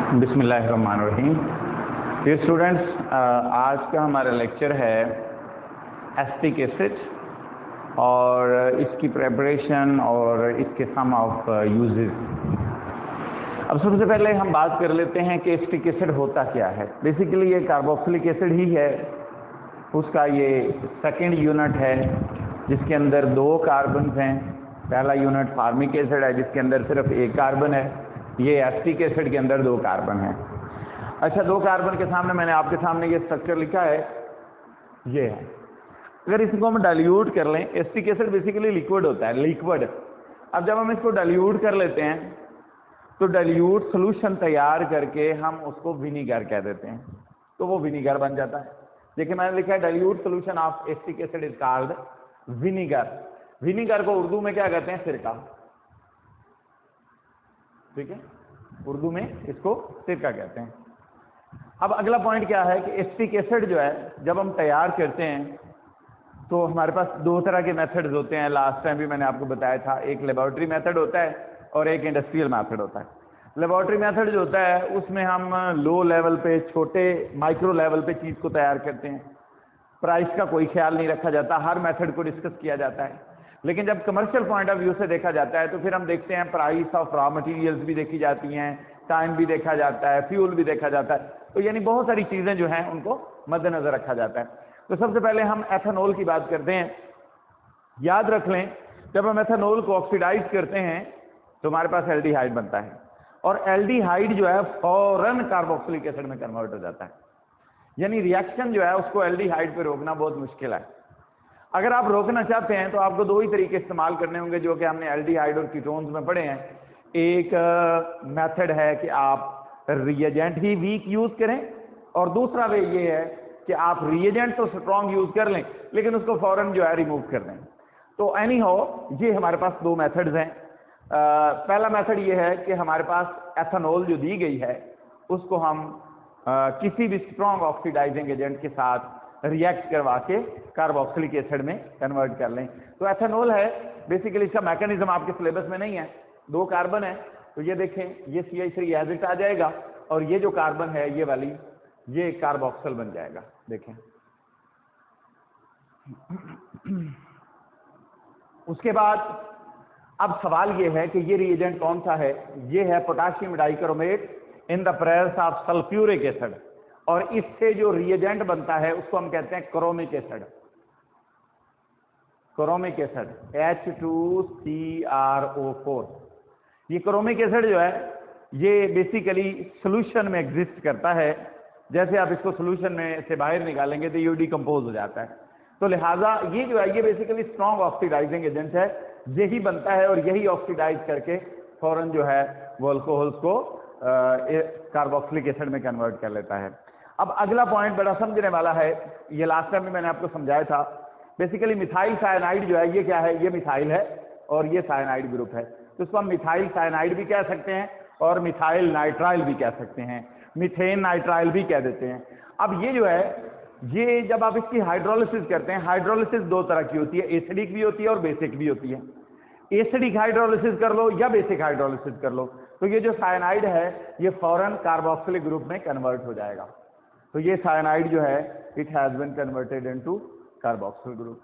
बिस्मिल्लाहिर्रहमानिर्रहीम। Dear students, आज का हमारा लेक्चर है एसिटिक एसिड और इसकी प्रेपरेशन और इसके सम ऑफ यूजेस। अब सबसे पहले हम बात कर लेते हैं कि एसिटिक एसिड होता क्या है। बेसिकली ये कार्बोक्सिलिक एसिड ही है, उसका ये सेकंड यूनिट है जिसके अंदर दो कार्बन हैं। पहला यूनिट फार्मिक एसिड है जिसके अंदर सिर्फ एक कार्बन है। ये एसिटिक एसिड के अंदर दो कार्बन है। अच्छा, दो कार्बन के सामने मैंने आपके सामने ये स्ट्रक्चर लिखा है, ये है। अगर इसको हम डाइल्यूट कर लें, एसिटिक एसिड बेसिकली लिक्विड होता है, लिक्विड। अब जब हम इसको डाइल्यूट कर लेते हैं तो डाइल्यूट सोल्यूशन तैयार करके हम उसको विनीगर कह देते हैं, तो वो विनीगर बन जाता है। देखिए मैंने लिखा है dilute solution of acetic acid is called vinegar. Vinegar को उर्दू में क्या कहते हैं? सिरका। ठीक है, उर्दू में इसको सिरका कहते हैं। अब अगला पॉइंट क्या है कि एसिटिक एसिड जो है जब हम तैयार करते हैं तो हमारे पास दो तरह के मेथड्स होते हैं। लास्ट टाइम भी मैंने आपको बताया था, एक लेबोरेटरी मेथड होता है और एक इंडस्ट्रियल मेथड होता है। लेबोरेटरी मेथड जो होता है उसमें हम लो लेवल पे, छोटे माइक्रो लेवल पे चीज़ को तैयार करते हैं। प्राइस का कोई ख्याल नहीं रखा जाता, हर मेथड को डिस्कस किया जाता है। लेकिन जब कमर्शियल पॉइंट ऑफ व्यू से देखा जाता है तो फिर हम देखते हैं प्राइस ऑफ रॉ मटेरियल्स भी देखी जाती हैं, टाइम भी देखा जाता है, फ्यूल भी देखा जाता है। तो यानी बहुत सारी चीज़ें जो हैं उनको मद्देनजर रखा जाता है। तो सबसे पहले हम एथेनॉल की बात करते हैं। याद रख लें, जब हम एथेनॉल को ऑक्सीडाइज करते हैं तो हमारे पास एल्डिहाइड बनता है और एल्डिहाइड जो है फौरन कार्बोक्सिलिक एसिड में कन्वर्ट हो जाता है। यानी रिएक्शन जो है उसको एल्डिहाइड पे रोकना बहुत मुश्किल है। अगर आप रोकना चाहते हैं तो आपको दो ही तरीके इस्तेमाल करने होंगे जो कि हमने एल्डिहाइड और कीटोन्स में पढ़े हैं। एक मेथड है कि आप रिएजेंट ही वीक यूज करें और दूसरा वे ये है कि आप रिएजेंट तो स्ट्रॉन्ग यूज कर लें लेकिन उसको फौरन जो है रिमूव कर दें। तो एनी हाउ ये हमारे पास दो मेथड्स हैं। पहला मेथड ये है कि हमारे पास एथेनॉल जो दी गई है उसको हम किसी भी स्ट्रॉन्ग ऑक्सीडाइजिंग एजेंट के साथ रिएक्ट करवा के कार्बोक्सिलिक एसिड में कन्वर्ट कर लें। तो एथेनॉल है बेसिकली, इसका मैकेनिज्म आपके सिलेबस में नहीं है। दो कार्बन है तो ये देखें, ये CH3 एज इट आ जाएगा और ये जो कार्बन है ये वाली, ये कार्बोक्सिल बन जाएगा। देखें, उसके बाद अब सवाल ये है कि ये रिएजेंट कौन सा है? ये है potassium dichromate in the presence of sulphuric acid और इससे जो रिएजेंट बनता है उसको हम कहते हैं chromic acid. Chromic acid H2CrO4। ये क्रोमिक एसिड जो है ये बेसिकली सॉल्यूशन में एग्जिस्ट करता है। जैसे आप इसको सॉल्यूशन में से बाहर निकालेंगे तो ये डिकम्पोज हो जाता है। तो लिहाजा ये जो है ये बेसिकली स्ट्रॉन्ग ऑक्सीडाइजिंग एजेंट है, यही बनता है और यही ऑक्सीडाइज करके फौरन जो है वो अल्कोहल्स को कार्बोक्सिलिक एसिड में कन्वर्ट कर लेता है। अब अगला पॉइंट बड़ा समझने वाला है, ये लास्ट टाइम भी मैंने आपको समझाया था। बेसिकली मिथाइल साइनाइड जो है ये क्या है? ये मिथाइल है और ये साइनाइड ग्रुप है, तो इसको हम मिथाइल साइनाइड भी कह सकते हैं और मिथाइल नाइट्राइल भी कह सकते हैं, मीथेन नाइट्राइल भी कह देते हैं। अब ये जो है ये जब आप इसकी हाइड्रोलिसिस करते हैं, हाइड्रोलिसिस दो तरह की होती है, एसिडिक भी होती है और बेसिक भी होती है। एसिडिक हाइड्रोलिसिस कर लो या बेसिक हाइड्रोलिसिस कर लो तो ये जो साइनाइड है ये फौरन कार्बोक्सिलिक ग्रुप में कन्वर्ट हो जाएगा। तो ये साइनाइड जो है it has been converted into carboxyl group.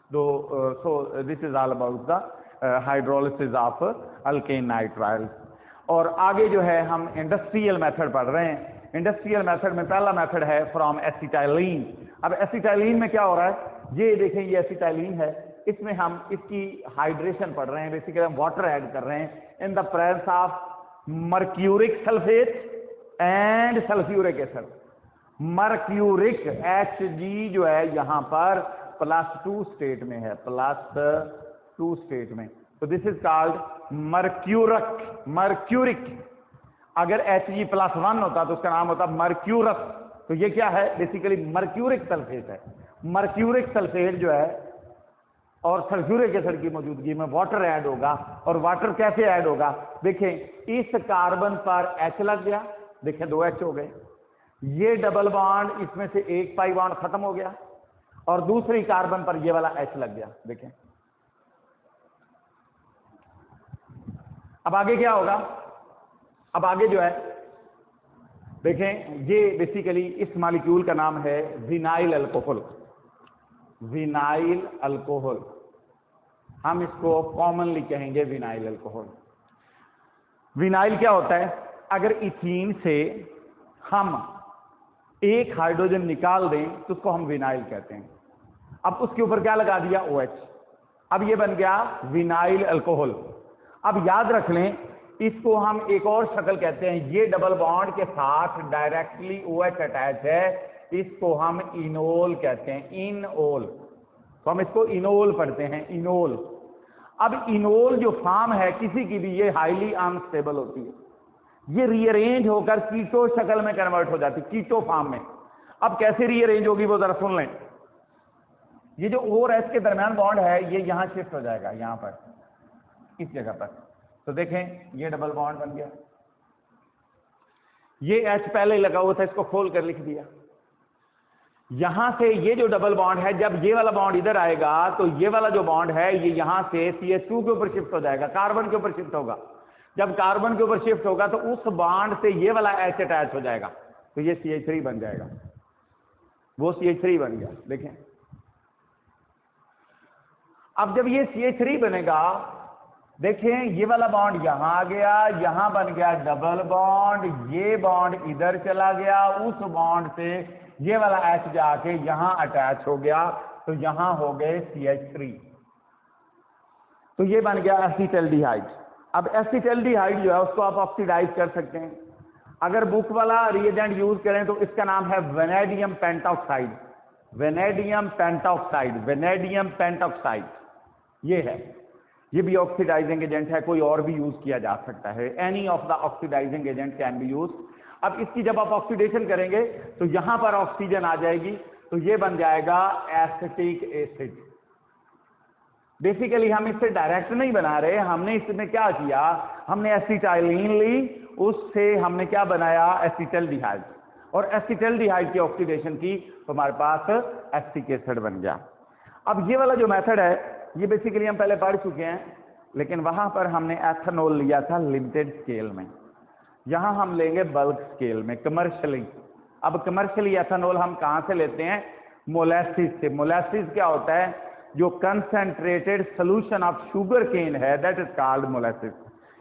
So this is all about the hydrolysis of alkane nitrile. और आगे जो है हम इंडस्ट्रियल मेथड पढ़ रहे हैं। इंडस्ट्रियल मेथड में पहला मेथड है फ्रॉम एसिटाइलिन। अब एसिटाइलिन में क्या हो रहा है? ये देखें, ये एसिटाइलिन है, इसमें हम इसकी हाइड्रेशन पढ़ रहे हैं। बेसिकली हम वाटर ऐड कर रहे हैं in the presence of mercuric sulphate and sulphuric acid. Mercuric Hg जो है यहाँ पर +2 स्टेट में है, +2 स्टेट में, तो दिस इज कॉल्ड मर्क्यूरिक। अगर Hg+1 होता तो उसका नाम होता मर्क्यूरस। तो ये क्या है? बेसिकली मर्क्यूरिक सल्फेट है। मर्क्यूरिक सल्फेट जो है और सल्फ्यूरिक एसिड की मौजूदगी में वाटर ऐड होगा। और वाटर कैसे ऐड होगा? देखें, इस कार्बन पर H लग गया, देखें 2 H हो गए, ये डबल बॉन्ड इसमें से एक पाई बॉन्ड खत्म हो गया और दूसरी कार्बन पर ये वाला H लग गया। देखें अब आगे क्या होगा? अब आगे जो है देखें ये बेसिकली इस मॉलिक्यूल का नाम है विनाइल अल्कोहल। विनाइल अल्कोहल, हम इसको कॉमनली कहेंगे विनाइल अल्कोहल। विनाइल क्या होता है? अगर इथीन से हम एक हाइड्रोजन निकाल दें तो उसको हम विनाइल कहते हैं। अब उसके ऊपर क्या लगा दिया? OH। अब ये बन गया विनाइल अल्कोहल। अब याद रख लें, इसको हम एक और शक्ल कहते हैं, ये डबल बॉन्ड के साथ डायरेक्टली OH अटैच है, इसको हम इनोल कहते हैं, इनओल। तो हम इसको इनोल पढ़ते हैं, इनोल। अब इनोल जो फॉर्म है किसी की भी, ये हाईली अनस्टेबल होती है, ये रीअरेंज होकर कीटो शक्ल में कन्वर्ट हो जाती है, कीटो फॉर्म में। अब कैसे रीअरेंज होगी वो जरा सुन लें। ये जो O और H के दरमियान बॉन्ड है, ये यहां शिफ्ट हो जाएगा, यहां पर, इस जगह पर। तो देखें ये डबल बॉन्ड बन गया, ये H पहले लगा हुआ था, इसको खोल कर लिख दिया। यहां से ये जो डबल बॉन्ड है, जब ये वाला बॉन्ड इधर आएगा तो ये वाला जो बॉन्ड है ये यहां से CH2 के ऊपर शिफ्ट हो जाएगा, कार्बन के ऊपर शिफ्ट होगा। जब कार्बन के ऊपर शिफ्ट होगा तो उस बॉन्ड से ये वाला H अटैच हो जाएगा, तो ये CH3 बन जाएगा, वो CH3 बन गया। देखें अब जब ये CH3 बनेगा, देखें ये वाला बॉन्ड यहां आ गया, यहां बन गया डबल बॉन्ड, ये बॉन्ड इधर चला गया, उस बॉन्ड से ये वाला H जाके यहां अटैच हो गया, तो यहां हो गए CH3। तो ये बन गया एसिटल्डिहाइड। अब एसिटल्डिहाइड जो है उसको आप ऑक्सीडाइज कर सकते हैं। अगर बुक वाला रिएजेंट यूज करें तो इसका नाम है vanadium pentoxide, vanadium pentoxide, vanadium pentoxide ये है। ये भी ऑक्सीडाइजिंग एजेंट है, कोई और भी यूज किया जा सकता है, any of the oxidising agent can be use. अब इसकी जब आप ऑक्सीडेशन करेंगे तो यहां पर ऑक्सीजन आ जाएगी, तो ये बन जाएगा एसिटिक एसिड। बेसिकली हम इससे डायरेक्ट नहीं बना रहे, हमने इसमें क्या किया, हमने एसिटाइलिन ली, उससे हमने क्या बनाया, एसिटल्डिहाइड, और एसिटल्डिहाइड की ऑक्सीडेशन की तो हमारे पास एसिटिक एसिड बन गया। अब ये वाला जो मेथड है ये बेसिकली हम पहले पढ़ चुके हैं, लेकिन वहां पर हमने एथेनॉल लिया था लिमिटेड स्केल में, यहां हम लेंगे बल्क स्केल में, कमर्शियली। अब कमर्शियली एथेनॉल हम कहां से लेते हैं? मोलेसिस से। मोलेसिस क्या होता है? जो concentrated solution of sugar cane है, दैट इज कॉल्ड मोलेसिस।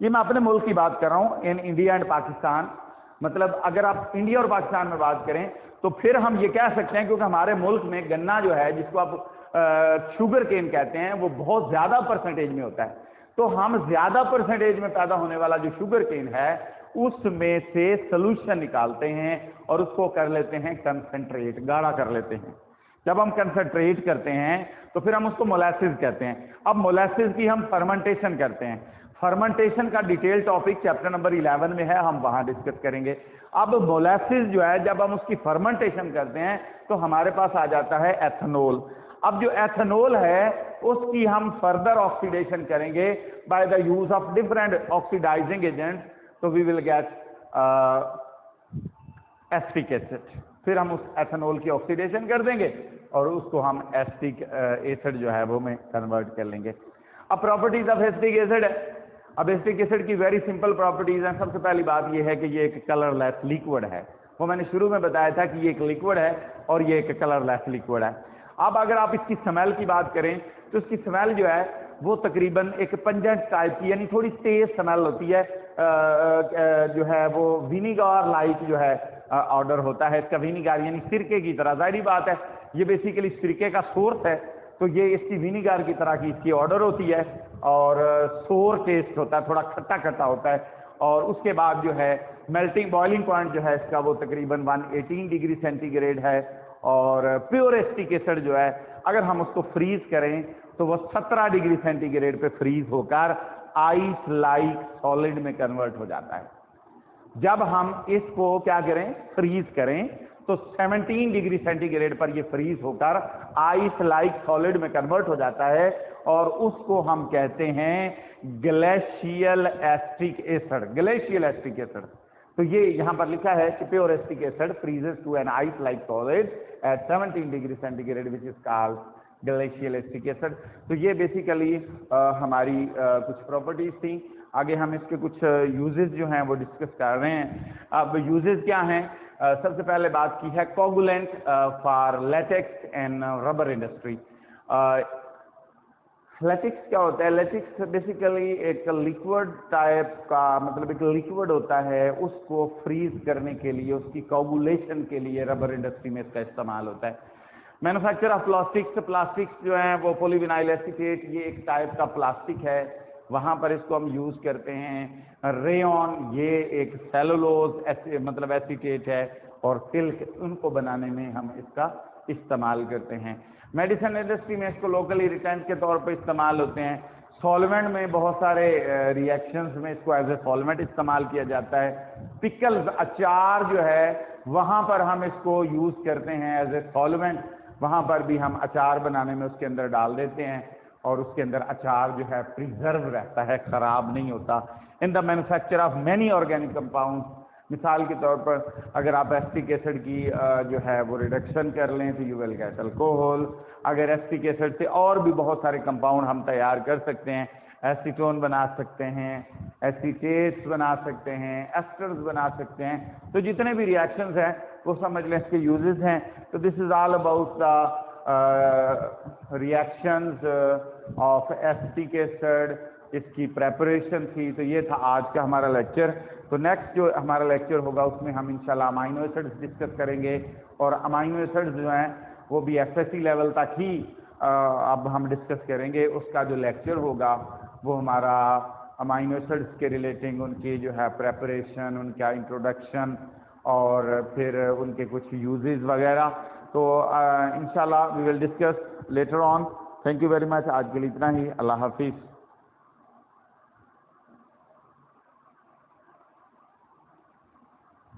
ये मैं अपने मुल्क की बात कर रहा हूं, इन इंडिया एंड पाकिस्तान। मतलब अगर आप इंडिया और पाकिस्तान में बात करें तो फिर हम ये कह सकते हैं, क्योंकि हमारे मुल्क में गन्ना जो है, जिसको आप शुगर केन कहते हैं, वो बहुत ज्यादा परसेंटेज में होता है। तो हम ज्यादा परसेंटेज में पैदा होने वाला जो शुगर केन है उसमें से सोल्यूशन निकालते हैं और उसको कर लेते हैं कंसंट्रेट, गाढ़ा कर लेते हैं। जब हम कंसंट्रेट करते हैं तो फिर हम उसको मोलेसिस कहते हैं। अब मोलेसिस की हम फर्मेंटेशन करते हैं। फर्मेंटेशन का डिटेल टॉपिक चैप्टर नंबर 11 में है, हम वहां डिस्कस करेंगे। अब मोलेसिस जो है, जब हम उसकी फर्मेंटेशन करते हैं तो हमारे पास आ जाता है एथेनॉल। अब जो एथेनॉल है उसकी हम फर्दर ऑक्सीडेशन करेंगे by the use of different oxidising agent, तो we will get acetic acid. फिर हम उस एथेनॉल की ऑक्सीडेशन कर देंगे और उसको हम एसिटिक एसिड जो है वो में कन्वर्ट कर लेंगे। अब प्रॉपर्टीज ऑफ एसिटिक एसिड है। अब एसिटिक एसिड की वेरी सिंपल प्रॉपर्टीज हैं। सबसे पहली बात ये है कि ये एक कलरलेस लिक्विड है। वो मैंने शुरू में बताया था कि ये एक लिक्विड है और ये एक कलरलेस लिक्विड है। अब अगर आप इसकी स्मेल की बात करें तो इसकी स्मेल जो है वो तकरीबन एक पंजेंट टाइप की, यानी थोड़ी तेज स्मेल होती है, जो है वो विनीगर लाइक जो है ऑर्डर होता है इसका। विनीगर यानी सिरके की तरह, जाहिर बात है ये बेसिकली सिरके का सोर्स है, तो ये इसकी विनीगर की तरह की इसकी ऑर्डर होती है और सोर टेस्ट होता है, थोड़ा खट्टा खट्टा होता है। और उसके बाद जो है मेल्टिंग बॉइलिंग पॉइंट जो है इसका वो तकरीबन 118 डिग्री सेंटीग्रेड है। और प्योर एसिटिक एसिड जो है अगर हम उसको फ्रीज करें तो वो 17 डिग्री सेंटीग्रेड पे फ्रीज होकर आइस लाइक सॉलिड में कन्वर्ट हो जाता है। जब हम इसको क्या करें, फ्रीज करें, तो 17 डिग्री सेंटीग्रेड पर ये फ्रीज होकर आइस लाइक सॉलिड में कन्वर्ट हो जाता है और उसको हम कहते हैं glacial acetic acid. Glacial acetic acid, तो ये यहां पर लिखा है कि pure acetic acid freezes to an ice like solid at 17 degree centigrade which is called glacial acetic acid. तो ये बेसिकली हमारी कुछ प्रॉपर्टीज थी। आगे हम इसके कुछ यूजेस जो हैं वो डिस्कस कर रहे हैं। अब यूजेस क्या हैं? सबसे पहले बात की है coagulant for latex and rubber industry. Latex क्या होता है? लेटेक्स बेसिकली एक लिक्विड टाइप का, मतलब एक लिक्विड होता है, उसको फ्रीज करने के लिए, उसकी कोगुलेशन के लिए रबर इंडस्ट्री में इसका इस्तेमाल होता है। मैन्युफैक्चर ऑफ प्लास्टिक्स जो हैं वो पॉलीविनाइल एसीटेट, ये एक टाइप का प्लास्टिक है, वहाँ पर इसको हम यूज़ करते हैं। रेयन, ये एक सेलुलोज मतलब एसीटेट है, और सिल्क, उनको बनाने में हम इसका इस्तेमाल करते हैं। मेडिसिन इंडस्ट्री में इसको लोकल इरिटेंट के तौर पर इस्तेमाल होते हैं। सॉल्वेंट में बहुत सारे रिएक्शंस में इसको एज ए सॉल्वेंट इस्तेमाल किया जाता है। पिकल्स, अचार जो है, वहाँ पर हम इसको यूज़ करते हैं एज ए सॉल्वेंट, वहाँ पर भी हम अचार बनाने में उसके अंदर डाल देते हैं, और उसके अंदर अचार जो है प्रिजर्व रहता है, ख़राब नहीं होता। In the manufacture of many organic compound, मिसाल के तौर पर अगर आप एसिटिक एसिड की जो है वो रिडक्शन कर लें तो यू विल गेट अल्कोहल। अगर एसिटिक एसिड से और भी बहुत सारे कंपाउंड हम तैयार कर सकते हैं, एसीटोन बना सकते हैं, एसीटेट्स बना सकते हैं, एस्टर्स बना सकते हैं। तो जितने भी रिएक्शंस हैं वो समझ लें इसके यूजेस हैं। तो this is all about the reactions of acetic acid, इसकी प्रेपरेशन थी। तो ये था आज का हमारा लेक्चर। तो नेक्स्ट जो हमारा लेक्चर होगा उसमें हम इंशाल्लाह अमाइनो एसिड्स डिस्कस करेंगे, और अमाइनो एसिड्स जो हैं वो भी एफएससी लेवल तक ही अब हम डिस्कस करेंगे। उसका जो लेक्चर होगा वो हमारा अमाइनो एसिड्स के रिलेटिंग, उनकी जो है प्रेपरेशन, उनका इंट्रोडक्शन, और फिर उनके कुछ यूजेस वगैरह। तो इंशाल्लाह we will discuss later on. Thank you very much. आज के लिए इतना ही। अल्लाह हाफिज़।